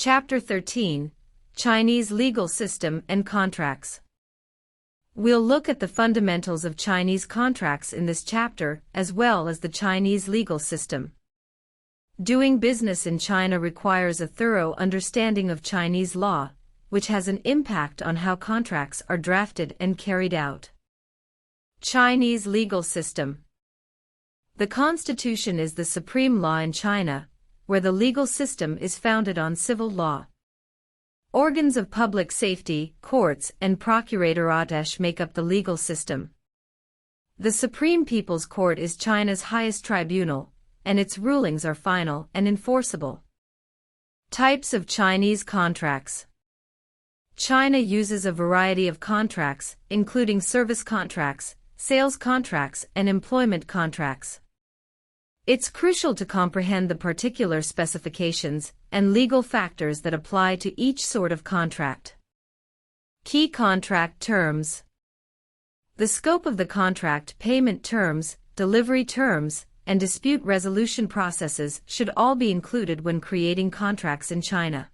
Chapter 13, Chinese Legal System and Contracts. We'll look at the fundamentals of Chinese contracts in this chapter, as well as the Chinese legal system. Doing business in China requires a thorough understanding of Chinese law, which has an impact on how contracts are drafted and carried out. Chinese legal system. The Constitution is the supreme law in China, where the legal system is founded on civil law. Organs of public safety, courts, and procuratorate make up the legal system. The Supreme People's Court is China's highest tribunal, and its rulings are final and enforceable. Types of Chinese contracts. China uses a variety of contracts, including service contracts, sales contracts, and employment contracts. It's crucial to comprehend the particular specifications and legal factors that apply to each sort of contract. Key contract terms. The scope of the contract, payment terms, delivery terms, and dispute resolution processes should all be included when creating contracts in China.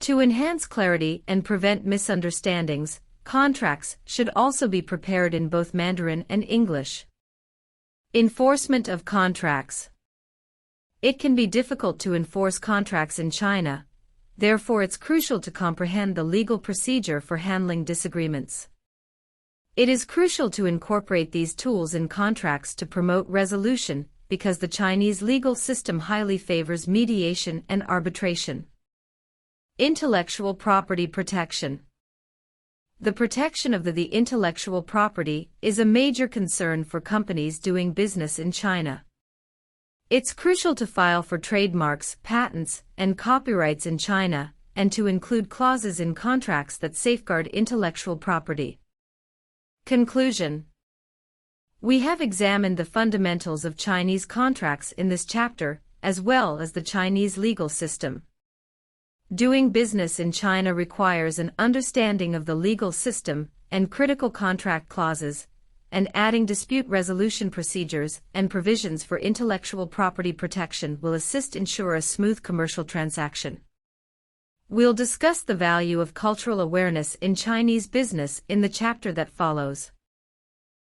To enhance clarity and prevent misunderstandings, contracts should also be prepared in both Mandarin and English. Enforcement of contracts. It can be difficult to enforce contracts in China, therefore it's crucial to comprehend the legal procedure for handling disagreements. It is crucial to incorporate these tools in contracts to promote resolution, because the Chinese legal system highly favors mediation and arbitration. Intellectual property protection. The protection of the intellectual property is a major concern for companies doing business in China. It's crucial to file for trademarks, patents, and copyrights in China, and to include clauses in contracts that safeguard intellectual property. Conclusion. We have examined the fundamentals of Chinese contracts in this chapter, as well as the Chinese legal system. Doing business in China requires an understanding of the legal system and critical contract clauses, and adding dispute resolution procedures and provisions for intellectual property protection will assist ensure a smooth commercial transaction. We'll discuss the value of cultural awareness in Chinese business in the chapter that follows.